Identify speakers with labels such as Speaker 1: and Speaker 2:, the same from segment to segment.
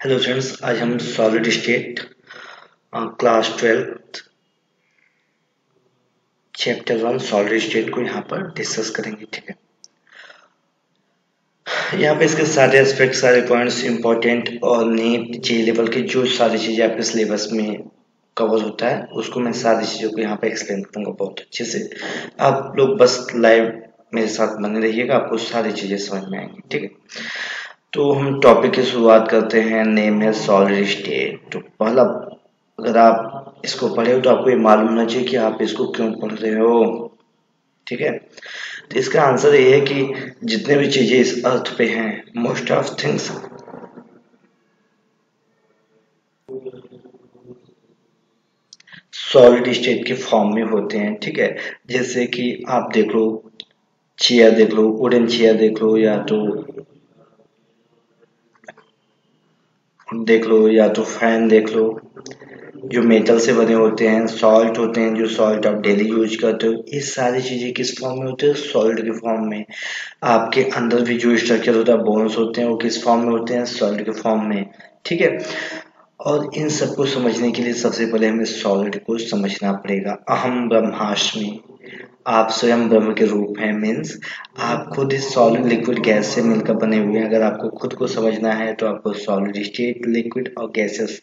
Speaker 1: Hello friends, आज हम solid state class 12 chapter 1 solid state को यहाँ पर डिस्कस करेंगे। ठीक है, यहाँ पे इसके सारे एस्पेक्ट, सारे पॉइंट्स इंपॉर्टेंट और नीट जे लेवल की जो सारी चीज़ें आपके सिलेबस में कवर होता है उसको मैं सारी चीज़ों को यहाँ पे एक्सप्लेन करूँगा बहुत अच्छे से। आप लोग बस लाइव मेरे साथ बने रहिएगा, आपको सारी चीज़ें समझ में आएंगी। ठीक है, तो हम टॉपिक की शुरुआत करते हैं। नेम है सॉलिड स्टेट। तो पहला, अगर आप इसको पढ़े हो तो आपको ये मालूम होना चाहिए कि आप इसको क्यों पढ़ रहे हो। ठीक है, तो इसका आंसर ये है कि जितने भी चीजें इस अर्थ पे हैं, most of things solid state के फॉर्म में होते हैं। ठीक है, जैसे कि आप देख लो, चेयर देख लो, वुडन चेयर देख लो या तो फैन देख लो, जो मेटल से बने होते हैं, सॉल्ट होते हैं, जो सॉल्ट आप डेली यूज करते हो, ये सारी चीजें किस फॉर्म में होते हैं? सॉलिड के फॉर्म में। आपके अंदर भी जो स्ट्रक्चर होता है, बोन्स होते हैं, वो किस फॉर्म में होते हैं? सॉलिड के फॉर्म में। ठीक है, और इन सबको समझने के लिए सबसे पहले हमें सॉलिड को समझना पड़ेगा। अहम ब्रह्मास्मि, आप स्वयं ब्रह्म के रूप हैं, मीन्स आप खुद इस सॉलिड लिक्विड गैस से मिलकर बने हुए हैं। अगर आपको खुद को समझना है तो आपको सॉलिड स्टेट, लिक्विड और गैसेस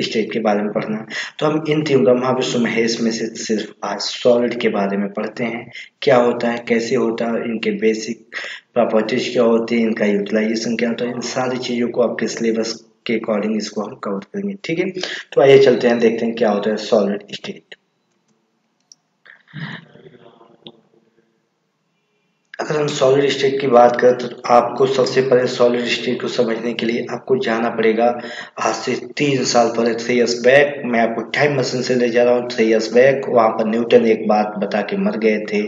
Speaker 1: स्टेट के बारे में पढ़ना है। तो हम इन तीन ब्रह्मा विष्णु महेश में से सिर्फ आज सॉलिड के बारे में पढ़ते हैं। क्या होता है, कैसे होता है, इनके बेसिक प्रॉपर्टीज क्या होती है, इनका यूटिलाइजेशन क्या होता है, इन सारी चीजों को आपके सिलेबस के अकॉर्डिंग इसको हम कवर करेंगे। ठीक है, तो आइए चलते हैं, देखते हैं क्या होता है सॉलिड स्टेट। अगर हम सॉलिड स्टेट की बात करें तो आपको सबसे पहले सॉलिड स्टेट को समझने के लिए आपको जाना पड़ेगा आज से 3 साल पहले, 3 इयर्स बैक। मैं आपको टाइम मशीन से ले जा रहा हूँ 3 इयर्स बैक। वहां पर न्यूटन एक बात बता के मर गए थे।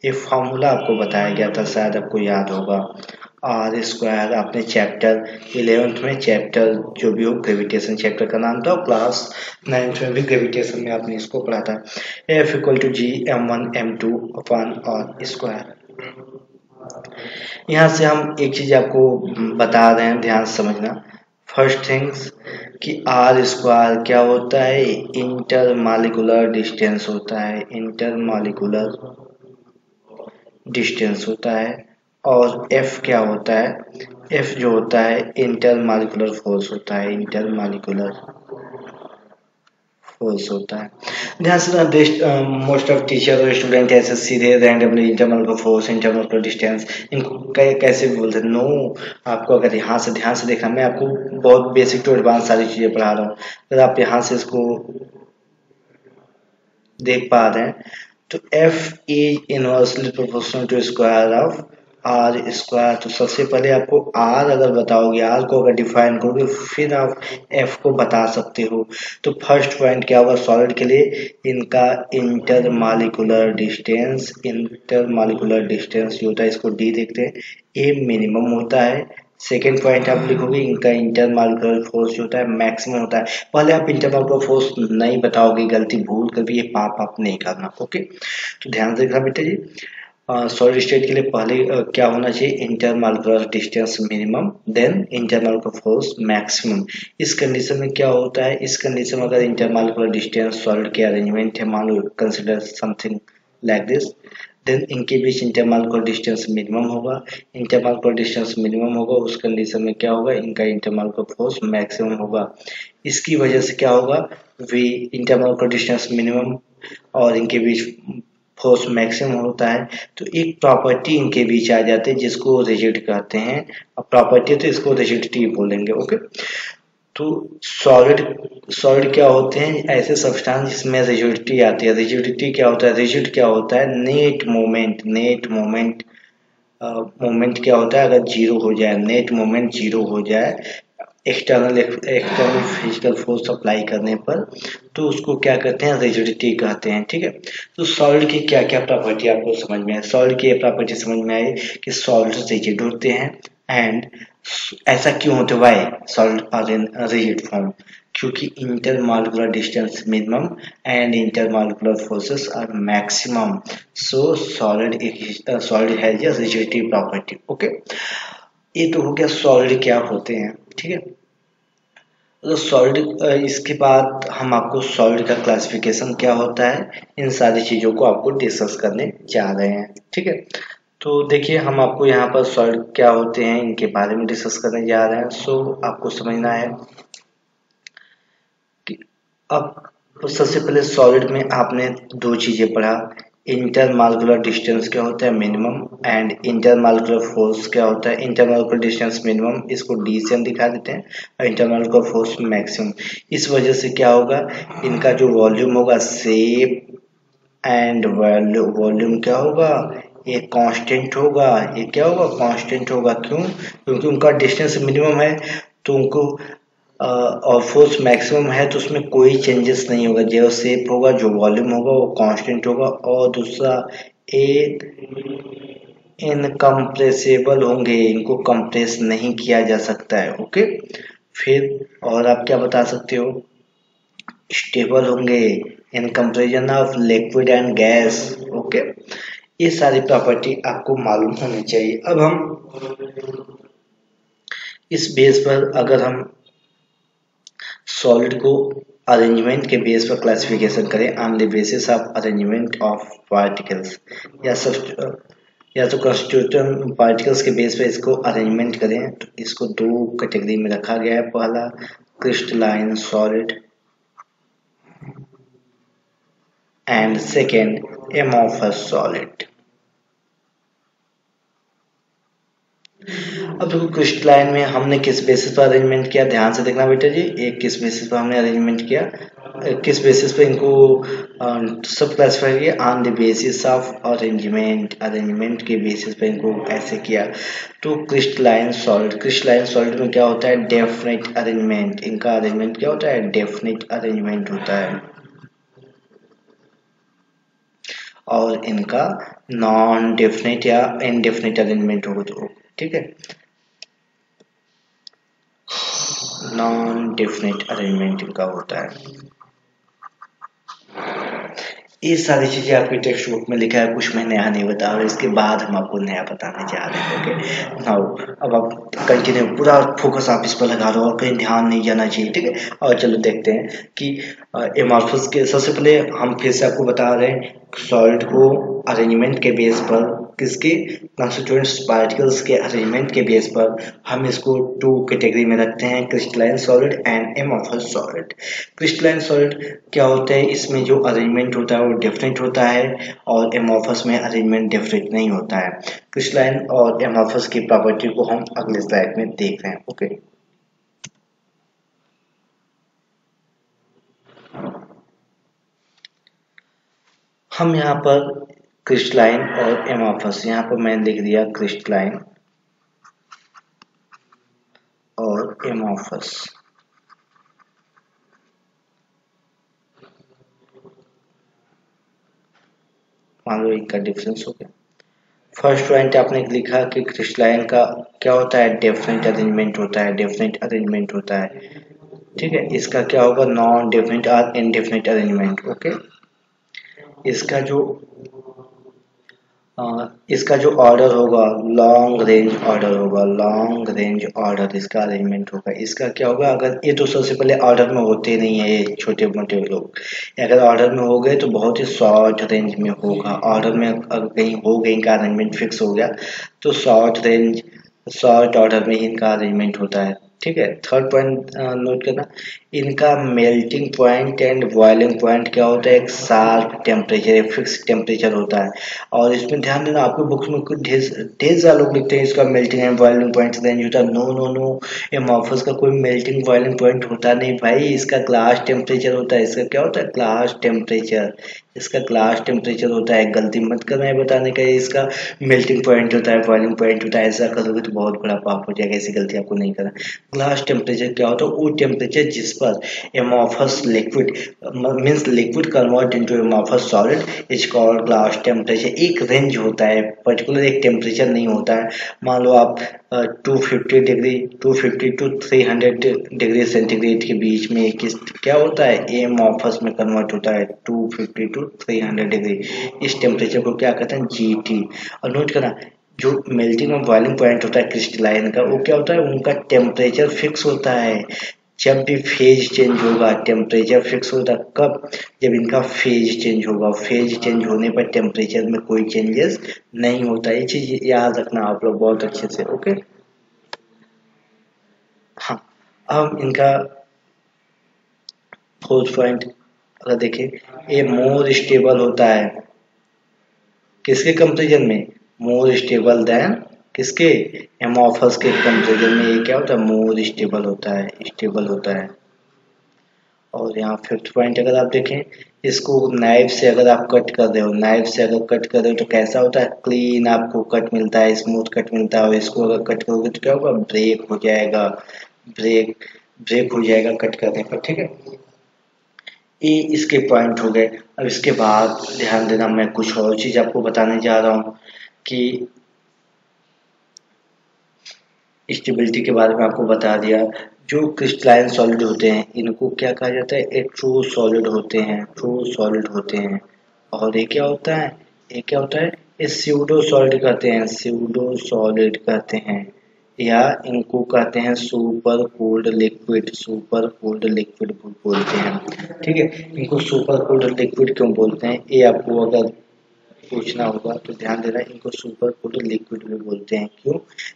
Speaker 1: एक फॉर्मूला आपको बताया गया था, शायद आपको याद होगा, आर स्क्वायर। आपने चैप्टर 11th में, चैप्टर जो भी हो, ग्रेविटेशन चैप्टर का नाम था, क्लास 9th में भी ग्रेविटेशन में आपने इसको पढ़ा था। F equal to G m1 m2 upon R square. यहाँ से हम एक चीज आपको बता रहे हैं, ध्यान से समझना। फर्स्ट थिंग्स कि आर स्क्वायर क्या होता है? इंटर मॉलिक्यूलर डिस्टेंस होता है, इंटर मॉलिक्यूलर डिस्टेंस होता है। और एफ क्या होता है? एफ जो होता है इंटर मॉलिक्यूलर फोर्स होता है, इंटर मॉलिक्यूलर फोर्स होता है। ध्यान से, मोस्ट ऑफ टीचर और स्टूडेंट ऐसे सीधे रैंडमली इंटरनल का फोर्स, इंटरनल का डिस्टेंस, इनको कैसे भी बोलते हैं। नो, आपको अगर यहाँ से ध्यान से देखना, मैं आपको बहुत बेसिक टू एडवांस सारी चीजें पढ़ा रहा हूँ। अगर आप यहाँ से इसको देख पा रहे हैं तो F is inversely proportional to square of R square. तो सबसे पहले आपको आर अगर बताओगे, आर को अगर डिफाइन करोगे, फिर आप एफ को बता सकते हो। तो फर्स्ट पॉइंट क्या होगा सॉलिड के लिए? इनका inter molecular distance, inter molecular distance जो होता है, इसको डी देखते हैं, ए मिनिमम होता है। सेकेंड पॉइंट आप लिखोगे, इनका इंटर मॉलिक्यूलर फोर्स जो होता है मैक्सिमम होता है। पहले आप इंटर मॉलिक्यूलर फोर्स नहीं बताओगे, गलती भूल कर भी ये पाप आप नहीं करना। ओके, तो ध्यान से देखना बेटा जी। सॉलिड स्टेट के लिए पहले क्या होना चाहिए? Inter molecular distance minimum, then inter molecular force maximum. इस कंडीशन में क्या होता है? इस कंडीशन में अगर इंटर मॉलिक्यूलर डिस्टेंस, सॉलिड के अरेंजमेंट है, मान लो consider something like this, then इनके बीच इंटरमॉलिक्यूलर डिस्टेंस मिनिमम होगा। इंटरमॉलिक्यूलर डिस्टेंस मिनिमम होगा, उस कंडीशन में क्या होगा? इनका इंटरमॉलिक्यूलर फोर्स मैक्सिमम होगा। इसकी वजह से क्या होगा? वी इंटरमॉलिक्यूलर डिस्टेंस मिनिमम और इनके बीच फोर्स मैक्सिमम होता है, तो एक प्रॉपर्टी इनके बीच आ जाती है जिसको रिजिड कहते हैं। अब प्रॉपर्टी तो इसको रिजिडिटी बोलेंगे। ओके, तो सॉलिड सॉलिड क्या होते हैं? ऐसे सब्सटेंस जिसमें रिजिडिटी आती है। रिजिडिटी क्या होता है? रिजिड क्या होता है? Net moment, net moment. Moment क्या होता है? अगर जीरो हो जाए, नेट मोमेंट जीरो हो जाए एक्सटर्नल फिजिकल फोर्स अप्लाई करने पर, तो उसको क्या कहते हैं? रिजिडिटी कहते हैं। ठीक है, तो सॉलिड की क्या क्या प्रॉपर्टी आपको समझ में है? सॉलिड की प्रॉपर्टी समझ में आई कि सॉलिड रिजिड होते हैं। एंड ऐसा क्यों होता है? Why solid are in rigid form? क्योंकि intermolecular distance minimum and intermolecular forces are maximum, so solid has a rigidity property. Okay, ये तो हो गया सॉलिड क्या होते हैं। ठीक है, तो सॉलिड, इसके बाद हम आपको सॉलिड का क्लासिफिकेशन क्या होता है, इन सारी चीज़ों को आपको डिस्कस करने जा रहे हैं। ठीक है, तो देखिए हम आपको यहाँ पर सॉलिड क्या होते हैं इनके बारे में डिस्कस करने जा रहे हैं। सो आपको समझना है कि अब सबसे पहले सॉलिड में आपने दो चीज़ें पढ़ा, इंटरमॉलिक्यूलर डिस्टेंस क्या होता है मिनिमम, एंड इंटरमॉलिक्यूलर फोर्स क्या होता है। इंटरमॉलिक्यूलर डिस्टेंस मिनिमम, इसको डी से हम दिखा देते हैं, और इंटरमॉलिक्यूलर फोर्स मैक्सिमम। इस वजह से क्या होगा, इनका जो वॉल्यूम होगा, शेप एंड वॉल्यूम क्या होगा, ये कांस्टेंट होगा। ये क्या होगा, कांस्टेंट होगा। क्यों, क्योंकि उनका डिस्टेंस मिनिमम है, तो उनको और फोर्स मैक्सिमम है, तो उसमें कोई चेंजेस नहीं होगा। जो शेप होगा, जो वॉल्यूम होगा, वो कांस्टेंट होगा। और दूसरा, ए इनकम्प्रेसेबल होंगे, इनको कंप्रेस नहीं किया जा सकता है। ओके, फिर और आप क्या बता सकते हो, स्टेबल होंगे in comparison of liquid and gas. Okay, ये सारी प्रॉपर्टी आपको मालूम होनी चाहिए। अब हम इस बेस पर, अगर हम सॉलिड को अरेंजमेंट के बेस पर क्लासिफिकेशन करें, on the basis of arrangement of particles, या सब या तो कंस्टिट्यूएंट पार्टिकल्स के बेस पर इसको अरेंजमेंट करें, तो इसको दो कैटेगरी में रखा गया है। पहला, crystalline solid, and second, amorphous solid. अब देखो क्रिस्टलाइन में हमने किस बेसिस पर अरेंजमेंट किया, ध्यान से देखना बेटा जी। एक किस बेसिस पर हमने अरेंजमेंट किया, किस बेसिस पे इनको सब क्लासिफाई किया, on the basis of arrangement. Arrangement के बेसिस पे इनको ऐसे किया। तो क्रिस्टलाइन सॉलिड, क्रिस्टलाइन सॉलिड में क्या होता है, डेफिनेट अरेंजमेंट। इनका अरेंजमेंट क्या होता है, डेफिनेट अरेंजमेंट होता है। और इनका नॉन डेफिनेट या इनडेफिनेट अरेंजमेंट होगा। तो ठीक है, नॉन डेफिनेट अरेंजमेंट इनका होता है। ये सारी चीजें आपके टेक्स्ट बुक में लिखा है, कुछ मैं नया नहीं बता रहा, इसके बाद हम आपको नया बताने जा रहे हैं। ओके, नाउ अब आप कंटिन्यू, पूरा फोकस आप इस पर लगा दो और कहीं ध्यान नहीं जाना चाहिए। ठीक है, और चलो देखते हैं कि एमॉर्फस के, सबसे पहले हम फिर से आपको बता रहे हैं, सॉलिड को अरेंजमेंट के बेस पर, किसके, कंस्टिट्यूएंट्स पार्टिकल्स के अरेंजमेंट के बेस पर हम इसको टू कैटेगरी में रखते हैं, crystalline solid and amorphous solid. Crystalline solid क्या होता है, इसमें जो अरेंजमेंट होता है वो डिफरेंट होता है, और एमॉर्फस में अरेंजमेंट डिफरेंट नहीं होता है। क्रिस्टलाइन और एमॉर्फस की प्रॉपर्टी को हम अगले स्लाइड में देख रहे हैं। ओके, हम यहाँ पर क्रिस्टलाइन और एमॉर्फस, यहाँ पर मैंने लिख दिया क्रिस्टलाइन और एमॉर्फस। मान लो इनका डिफरेंस हो गया। फर्स्ट पॉइंट आपने लिखा कि क्रिस्टलाइन का क्या होता है, डेफिनेट अरेंजमेंट होता है, डेफिनेट अरेंजमेंट होता है। ठीक है, इसका क्या होगा, नॉन डेफिनेट और इनडेफिनेट अरेंजमेंट। ओके, इसका जो इसका जो ऑर्डर होगा, लॉन्ग रेंज ऑर्डर होगा, लॉन्ग रेंज ऑर्डर इसका अरेंजमेंट होगा। इसका क्या होगा, अगर ये तो सबसे पहले ऑर्डर में होते नहीं है ये छोटे मोटे लोग, अगर ऑर्डर में हो गए तो बहुत ही शॉर्ट रेंज में होगा। ऑर्डर में अगर कहीं हो गई, इनका अरेंजमेंट फिक्स हो गया, तो शॉर्ट रेंज, शॉर्ट ऑर्डर में ही इनका अरेंजमेंट होता है। ठीक है, थर्ड पॉइंट नोट करना, इनका melting point and boiling point क्या होता है, एक शार्प टेम्परेचर, एक फिक्स टेम्परेचर होता है। और इसमें ध्यान देना, आपके बुक्स में कुछ ढेर ढेर सारे लोग लिखते हैं इसका melting and boiling point range होता है। नो नो नो, एमॉर्फस का कोई मेल्टिंग बॉइलिंग पॉइंट होता नहीं भाई, इसका ग्लास टेम्परेचर होता है। इसका क्या होता है, ग्लास टेम्परेचर, इसका ग्लास टेम्परेचर होता है। गलती मत करना है बताने का इसका मेल्टिंग पॉइंट होता है, बॉइलिंग पॉइंट होता है, ऐसा करोगे तो बहुत बड़ा पाप हो जाएगा, ऐसी गलती आपको नहीं करना। ग्लास टेम्परेचर क्या होता है, वो टेम्परेचर जिस पर amorphous liquid means liquid convert into amorphous solid is called glass temperature. एक रेंज होता है, पर्टिकुलर एक टेम्परेचर नहीं होता है। मान लो आप 250 डिग्री 250 टू 300 डिग्री सेंटीग्रेड के बीच में किस क्या होता है, एमॉर्फस में कन्वर्ट होता है 250 टू 300 डिग्री। इस टेम्परेचर को क्या कहते हैं, जीटी। और नोट करना, जो मेल्टिंग और बॉइलिंग पॉइंट होता है क्रिस्टलाइन का, वो क्या होता है, उनका टेम्परेचर फिक्स होता है। जब भी फेज चेंज होगा टेम्परेचर फिक्स होता है। कब? जब इनका फेज चेंज होगा। फेज चेंज होने पर टेम्परेचर में कोई चेंजेस नहीं होता। ये चीज याद रखना आप लोग बहुत अच्छे से। ओके, हाँ, अब इनका फोर्थ पॉइंट अगर देखें, ये मोर स्टेबल होता है किसके कंपेरिजन में? मोर स्टेबल देन किसके? एमॉर्फस के कंपेरिजन में ये क्या होता है? मोर स्टेबल होता है, स्टेबल होता है। और यहाँ फिफ्थ पॉइंट अगर आप देखें, इसको नाइफ से अगर आप कट कर रहे हो, नाइफ से अगर कट कर रहे हो तो कैसा होता है? क्लीन आपको कट मिलता है, स्मूथ कट मिलता है। और इसको अगर कट करोगे तो क्या होगा? ब्रेक हो जाएगा, ब्रेक ब्रेक हो जाएगा कट करने पर। ठीक है, ये इसके पॉइंट हो गए। अब इसके बाद ध्यान देना, मैं कुछ और चीज आपको बताने जा रहा हूँ कि स्टेबिलिटी के बारे में आपको बता दिया। जो क्रिस्टलाइन सॉलिड होते हैं इनको क्या कहा जाता है? ये ट्रू सॉलिड होते हैं, ट्रू सॉलिड होते हैं। और ये क्या होता है? ये क्या होता है? ये स्यूडो सॉलिड कहते हैं, स्यूडो सॉलिड कहते हैं, या इनको कहते हैं super cooled liquid, super cooled liquid बोलते हैं। ठीक है, इनको सुपर कूल्ड लिक्विड क्यों बोलते हैं ये आपको अगर पूछना होगा तो ध्यान देना, इनको सुपर कूल्ड लिक्विड भी बोलते हैं। क्यों?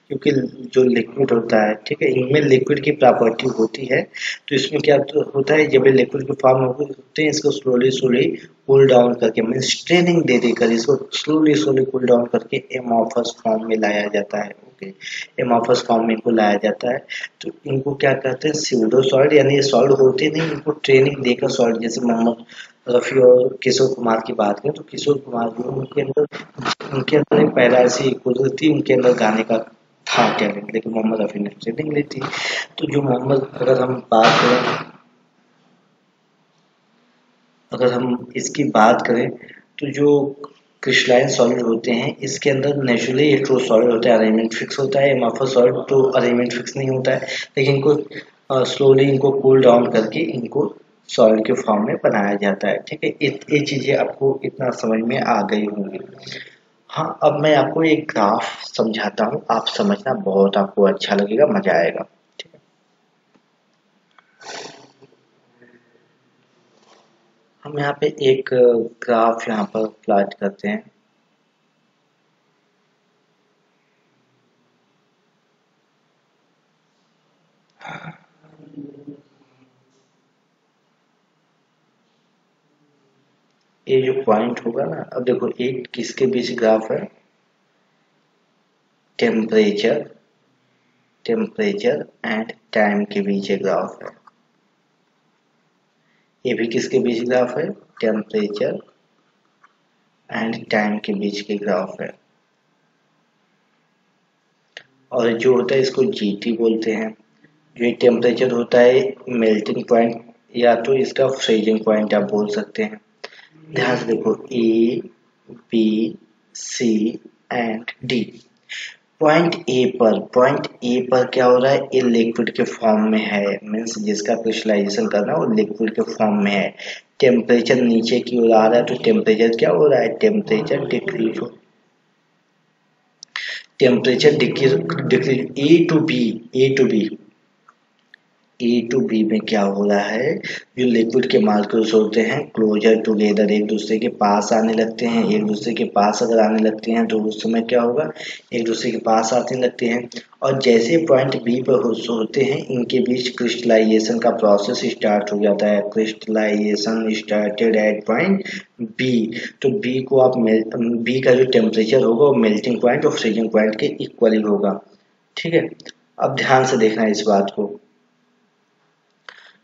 Speaker 1: क्योंकि जो लिक्विड होता है, ठीक है, इनमें लिक्विड की प्रॉपर्टी होती है। तो इसमें क्या होता है, जब ये लिक्विड के फॉर्म होते हैं इसको स्लोली स्लोली कूल डाउन करके, मीन्स ट्रेनिंग दे देकर इसको स्लोली स्लोली कूल डाउन करके एमॉर्फस फॉर्म में लाया जाता है। ओके, एमॉर्फस फॉर्म में इनको लाया जाता है। तो इनको क्या कहते हैं? स्यूडो सॉलिड, यानी ये सॉलिड होते नहीं, इनको ट्रेनिंग देकर सॉलिड, जैसे मोहम्मद रफी और किशोर कुमार की बात करें तो किशोर कुमार जो उनके अंदर एक पहला ऐसी कुदरती उनके अंदर गाने का था टैलेंट, लेकिन मोहम्मद रफी ने ट्रेनिंग ली थी। तो जो मोहम्मद, अगर हम इसकी बात करें तो जो क्रिस्टलाइन सॉलिड होते हैं इसके अंदर नेचुरली हेट्रो सॉलिड होता है, अरेंजमेंट फिक्स होता है। एमार्फस सॉलिड तो अरेंजमेंट फिक्स नहीं होता है, लेकिन इनको स्लोली इनको कूल डाउन करके इनको सॉलिड के फॉर्म में बनाया जाता है। ठीक है, ये चीजें आपको इतना समझ में आ गई होंगी। हाँ, अब मैं आपको एक ग्राफ समझाता हूँ, आप समझना, बहुत आपको अच्छा लगेगा, मजा आएगा। ठीक है, हम यहाँ पे एक ग्राफ यहाँ पर प्लॉट करते हैं। ये जो पॉइंट होगा ना, अब देखो एक किसके बीच ग्राफ है? टेम्परेचर, टेम्परेचर एंड टाइम के बीच एक ग्राफ है। ये भी किसके बीच ग्राफ है? टेम्परेचर एंड टाइम के बीच के ग्राफ है। और जो होता है इसको जीटी बोलते हैं। जो ये टेम्परेचर होता है मेल्टिंग पॉइंट, या तो इसका फ्रीजिंग पॉइंट आप बोल सकते हैं। ध्यान से देखो, A B C and D. Point A पर क्या हो रहा है? ये लिक्विड के फॉर्म में है, मीन्स जिसका क्रिस्टलाइजेशन करना है वो लिक्विड के फॉर्म में है। टेम्परेचर नीचे की ओर आ रहा है तो टेम्परेचर क्या हो रहा है? टेम्परेचर डिक्रीज हो, temperature decrease. A to B में क्या हो रहा है? जो लिक्विड के मालिक्यूल्स होते हैं क्लोजर टुगेदर, एक दूसरे के पास आने लगते हैं। एक दूसरे के पास अगर आने लगते हैं तो उस समय क्या होगा? एक दूसरे के पास आने लगते हैं। और जैसे पॉइंट बी पर होते हैं इनके बीच क्रिस्टलाइजेशन का प्रोसेस स्टार्ट हो जाता है। Crystallization started at point B. तो बी को आप बी का जो टेम्परेचर होगा वो मेल्टिंग पॉइंट और फ्रीजिंग पॉइंट के इक्वली होगा। ठीक है, अब ध्यान से देखना इस बात को।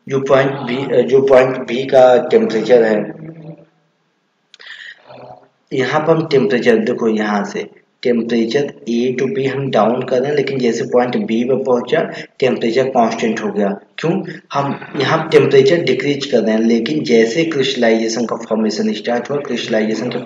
Speaker 1: जो पॉइंट बी का टेम्परेचर है, यहाँ पर हम टेम्परेचर देखो, यहाँ से टेम्परेचर ए टू बी हम डाउन कर रहे हैं, लेकिन जैसे पॉइंट बी पर पहुंचा टेम्परेचर कांस्टेंट हो गया। क्यों? हम यहाँ टेम्परेचर डिक्रीज कर रहे हैं, लेकिन जैसे क्रिस्टलाइजेशन का फॉर्मेशन स्टार्ट हुआ, क्रिस्टलाइजेशन के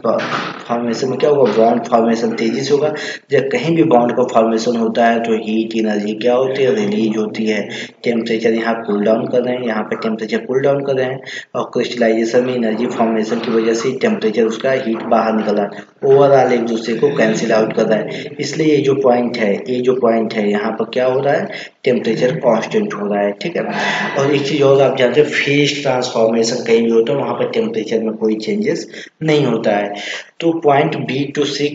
Speaker 1: फॉर्मेशन में क्या होगा? बॉन्ड फॉर्मेशन तेजी से होगा। जब कहीं भी बॉन्ड का फॉर्मेशन होता है तो हीट एनर्जी क्या होती है? रिलीज होती है। टेम्परेचर यहाँ कूल डाउन कर रहे हैं, यहाँ पे टेम्परेचर कूल डाउन कर रहे हैं, और क्रिस्टलाइजेशन में एनर्जी फॉर्मेशन की वजह से टेम्परेचर उसका हीट बाहर निकला, ओवरऑल एक दूसरे को कैंसिल आउट कर रहा है। इसलिए ये जो पॉइंट है यहाँ पर क्या हो रहा है? टेम्परेचर कांस्टेंट हो रहा है। ठीक है, है। और एक चीज और आप जानते हैं, फेज ट्रांसफॉर्मेशन कहीं भी होता है वहां पर टेम्परेचर में कोई चेंजेस नहीं होता है। तो point B to C,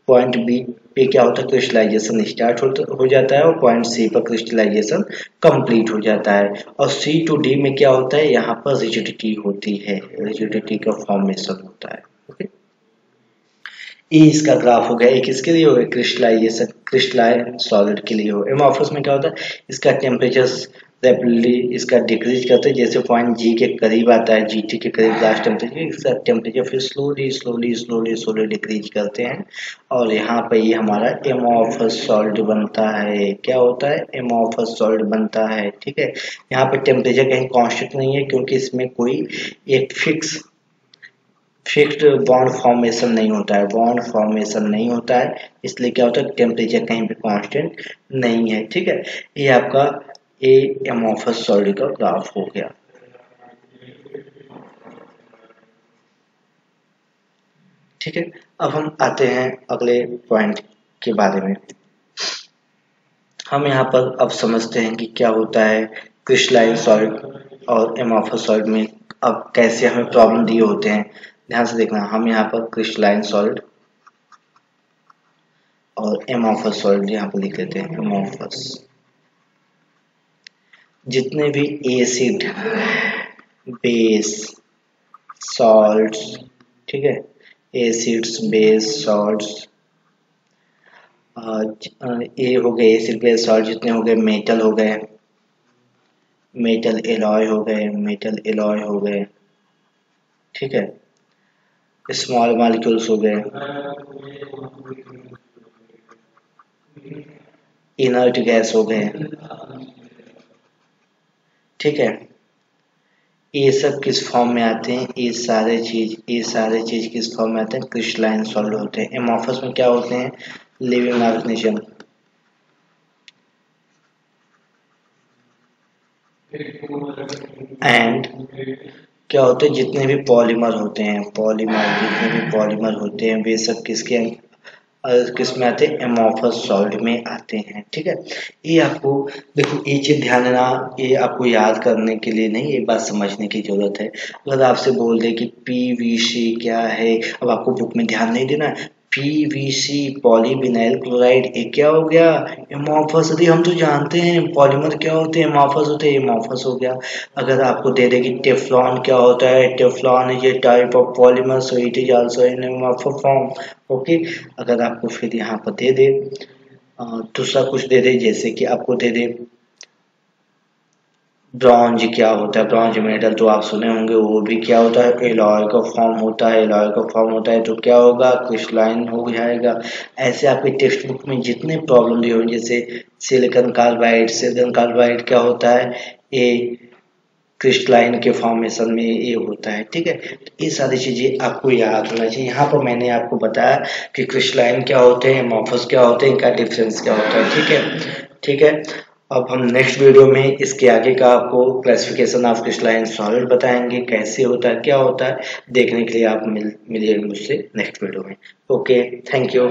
Speaker 1: point B पे क्या होता है, क्रिस्टलाइजेशन स्टार्ट हो जाता है और पॉइंट सी पर क्रिस्टलाइजेशन कंप्लीट हो जाता है। और सी टू डी में क्या होता है, यहाँ पर रिजिडिटी होती है, रिजिडिटी का फॉर्मेशन होता है। ओके, ये इसका ग्राफ हो गया। एक इसके लिए हो गया क्रिस्टलाइजेशन, क्रिस्टलाइन सॉलिड के लिए हो। एमॉर्फस में क्या होता है, इसका टेम्परेचर रैपिडली इसका डिक्रीज करते हैं, जैसे पॉइंट जी के करीब आता है, जीटी के करीब लास्ट टेम्परेचर, इसका टेम्परेचर फिर slowly slowly slowly slowly decrease करते हैं। और यहाँ पे ये हमारा एमॉर्फस सॉल्ट बनता है। क्या होता है, एमॉर्फस सॉल्ट बनता है। ठीक है, यहाँ पे टेम्परेचर कहीं कांस्टेंट नहीं है, क्योंकि इसमें कोई एक फिक्स्ड बॉन्ड फॉर्मेशन नहीं होता है, बॉन्ड फॉर्मेशन नहीं होता है, इसलिए क्या होता है, टेम्परेचर कहीं पे कांस्टेंट नहीं है। ठीक है, ये आपका ए एमॉर्फस सॉलिड का ग्राफ हो गया। ठीक है, अब हम आते हैं अगले पॉइंट के बारे में। हम यहाँ पर अब समझते हैं कि क्या होता है क्रिस्टलाइन सॉलिड और एमॉर्फस सॉलिड में अब कैसे हमें प्रॉब्लम दिए होते हैं। ध्यान से देखना, हम यहाँ पर क्रिस्टलाइन सॉलिड और एमॉर्फस सॉलिड यहाँ पर लिख लेते हैं। एमॉर्फस, जितने भी एसिड, बेस, सॉल्ट्स, ठीक है, एसिड्स, बेस, सॉल्ट्स, ये हो गए एसिड बेस सॉल्ट, जितने हो गए मेटल हो गए, मेटल एलॉय हो गए, मेटल एलॉय हो गए, ठीक है, स्मॉल मॉलिक्यूल्स हो गए, इनर्ट गैस हो गए। ठीक है, ये सब किस फॉर्म में आते हैं, ये सारे चीज किस फॉर्म में आते हैं, क्रिस्टलाइन सॉलिड होते हैं। एमॉर्फस में क्या होते हैं, लिविंग ऑर्गेनिज्म, एंड क्या होते हैं, जितने भी पॉलीमर होते हैं, जितने भी पॉलीमर होते हैं वे सब किस में आते हैं, एमॉर्फस सॉलिड में आते हैं। ठीक है, ये आपको देखो, ये चीज ध्यान देना, ये आपको याद करने के लिए नहीं, ये बात समझने की जरूरत है। अगर आपसे बोल दे कि पीवीसी क्या है, अब आपको बुक में ध्यान नहीं देना, पीवीसी पॉलीविनाइल क्लोराइड, ये क्या हो गया, एमॉर्फस। अरे हम तो जानते हैं पॉलीमर क्या होते हैं, एमॉर्फस होते हैं, एमॉर्फस हो गया। अगर आपको दे दे कि टेफ्लॉन क्या होता है, Teflon is a type of polymer, so it is also in amorphous form. Okay, अगर आपको फिर यहाँ पर दे दे दूसरा कुछ दे दे, जैसे कि आपको दे दे ब्रॉन्ज क्या होता है, ब्रॉन्ज मेटल तो आप सुने होंगे, वो भी क्या होता है, एलॉय का फॉर्म होता है, एलॉय का फॉर्म होता है तो क्या होगा, क्रिस्टलाइन हो जाएगा। ऐसे आपके टेक्स्ट बुक में जितने प्रॉब्लम दिए होंगे, जैसे सिलिकॉन कार्बाइड, सिलिकॉन कार्बाइड क्या होता है, ये क्रिस्टलाइन के फॉर्मेशन में ये होता है। ठीक है, तो ये सारी चीजें आपको याद होना चाहिए। यहाँ पर मैंने आपको बताया कि क्रिस्टलाइन क्या होते हैं, एमॉर्फस क्या होते हैं, इनका डिफरेंस क्या होता है। ठीक है, ठीक है, अब हम नेक्स्ट वीडियो में इसके आगे का आपको क्लासिफिकेशन ऑफ क्रिस्टलाइन सॉलिड बताएंगे, कैसे होता है, क्या होता है। देखने के लिए आप मिलिए मुझसे नेक्स्ट वीडियो में। Okay, thank you.